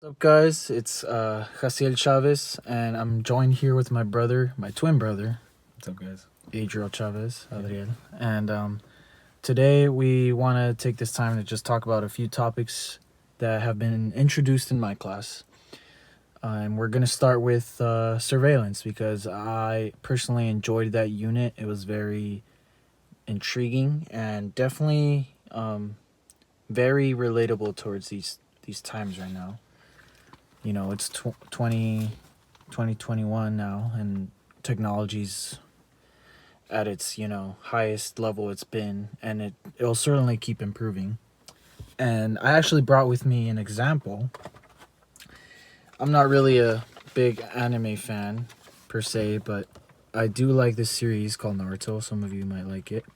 What's up, guys? It's Jaciel Chavez, and I'm joined here with my brother, my twin brother, What's up, guys? Adriel Chavez, Adriel. And today we want to take this time to just talk about a few topics that have been introduced in my class. And we're going to start with surveillance because I personally enjoyed that unit. It was very intriguing and definitely very relatable towards these times right now. It's 2021 now, and technology's at its highest level it's been, and it'll certainly keep improving. And I actually brought with me an example. I'm not really a big anime fan per se, but I do like this series called Naruto. Some of you might like it.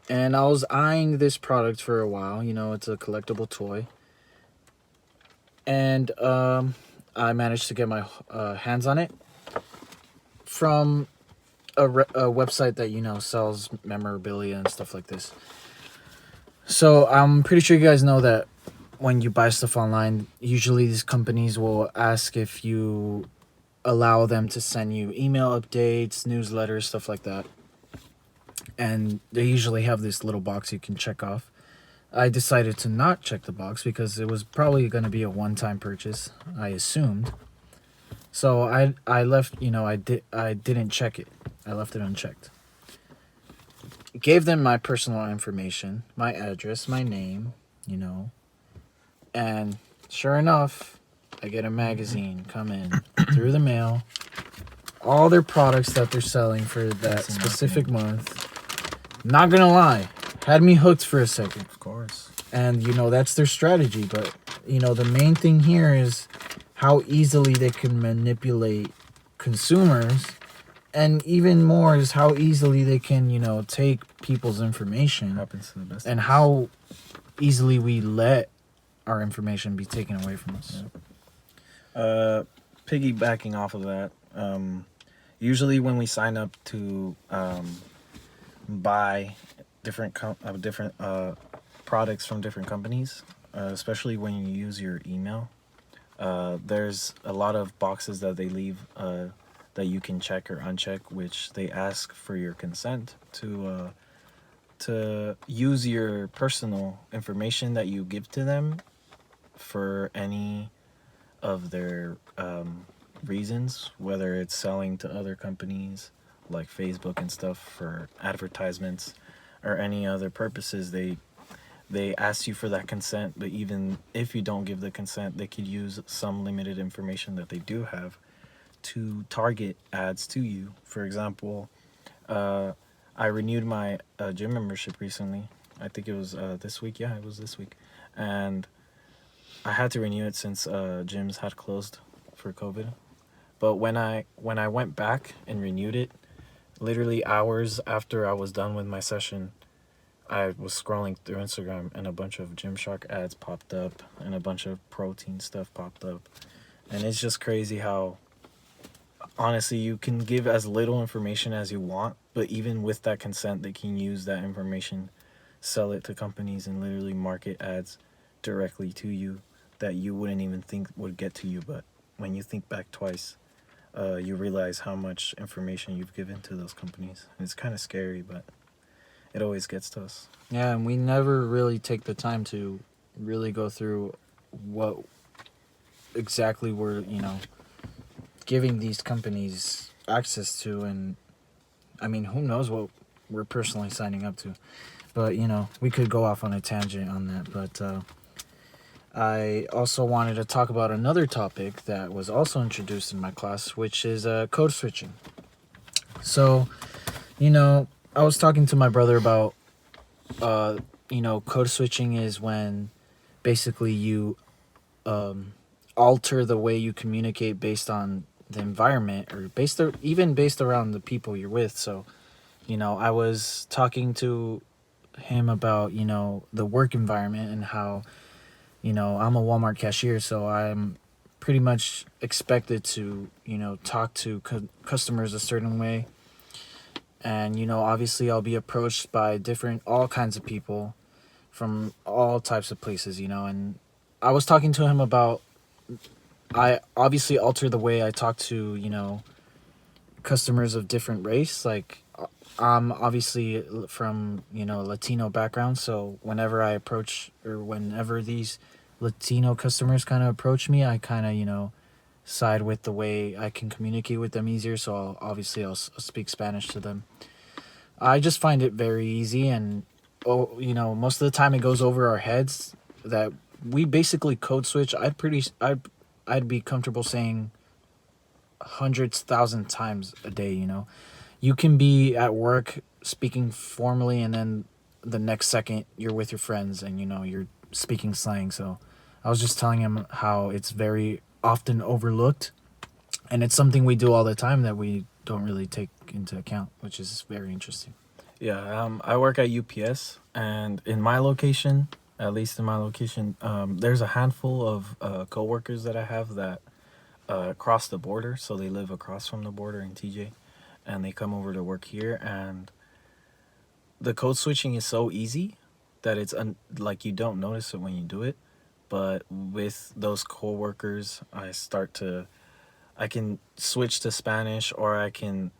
And I was eyeing this product for a while. It's a collectible toy. And I managed to get my hands on it from a website that sells memorabilia and stuff like this. So I'm pretty sure you guys know that when you buy stuff online, usually these companies will ask if you allow them to send you email updates, newsletters, stuff like that. And they usually have this little box you can check off. I decided to not check the box because it was probably going to be a one-time purchase, I assumed. So I left, I didn't check it. I left it unchecked. Gave them my personal information, my address, my name, and sure enough, I get a magazine come in through the mail. All their products that they're selling for that specific month. Not gonna lie, had me hooked for a second. Of course. And that's their strategy, but the main thing here is how easily they can manipulate consumers, and even more is how easily they can take people's information. Happens to the best. And how easily we let our information be taken away from us. Yeah. Piggybacking off of that, usually when we sign up to buy different products from different companies, especially when you use your email, there's a lot of boxes that they leave that you can check or uncheck, which they ask for your consent to use your personal information that you give to them for any of their reasons, whether it's selling to other companies like Facebook and stuff for advertisements or any other purposes. They ask you for that consent, but even if you don't give the consent, they could use some limited information that they do have to target ads to you. For example, I renewed my gym membership recently. I think it was this week. Yeah, it was this week. And I had to renew it since gyms had closed for COVID. But when I went back and renewed it, literally hours after I was done with my session, I was scrolling through Instagram and a bunch of Gymshark ads popped up and a bunch of protein stuff popped up. And it's just crazy how, honestly, you can give as little information as you want, but even with that consent, they can use that information, sell it to companies, and literally market ads directly to you that you wouldn't even think would get to you. But when you think back twice, you realize how much information you've given to those companies. And it's kind of scary, but it always gets to us. Yeah, and we never really take the time to really go through what exactly we're, giving these companies access to. And I mean, who knows what we're personally signing up to. But, we could go off on a tangent on that. But I also wanted to talk about another topic that was also introduced in my class, which is code switching. So, I was talking to my brother about, code switching is when basically you alter the way you communicate based on the environment, or even based around the people you're with. So, I was talking to him about, the work environment and how, I'm a Walmart cashier, so I'm pretty much expected to, talk to customers a certain way. And, obviously I'll be approached by all kinds of people from all types of places, and I was talking to him about I obviously alter the way I talk to, customers of different race. Like, I'm obviously from, Latino background. So whenever I approach, or whenever these Latino customers kind of approach me, I kind of, side with the way I can communicate with them easier. So I'll speak Spanish to them. I just find it very easy, and most of the time it goes over our heads that we basically code switch. I'd be comfortable saying hundreds, thousand times a day. You can be at work speaking formally, and then the next second you're with your friends, and you're speaking slang. So I was just telling him how it's very often overlooked, and it's something we do all the time that we don't really take into account, which is very interesting. Yeah, I work at UPS, and in my location, at least in my location, there's a handful of coworkers that I have that cross the border. So they live across from the border in TJ, and they come over to work here. And the code switching is so easy that like you don't notice it when you do it. But with those coworkers, I can switch to Spanish, or I can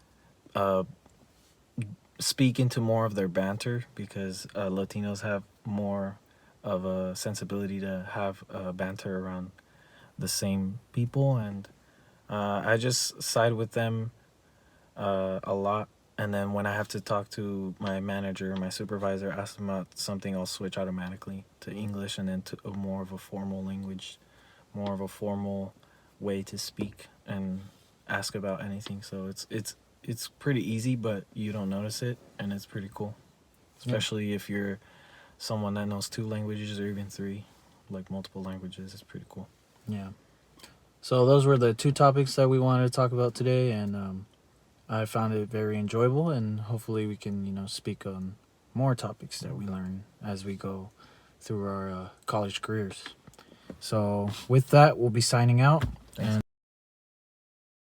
uh, speak into more of their banter, because Latinos have more of a sensibility to have banter around the same people, and I just side with them a lot. And then when I have to talk to my manager or my supervisor, ask them about something, I'll switch automatically to English, and then to a more of a formal language, more of a formal way to speak and ask about anything. So it's pretty easy, but you don't notice it, and it's pretty cool, Yeah. especially if you're someone that knows two languages or even three, like multiple languages. It's pretty cool. Yeah. So those were the two topics that we wanted to talk about today, and I found it very enjoyable, and hopefully we can, speak on more topics that we learn as we go through our college careers. So with that, we'll be signing out.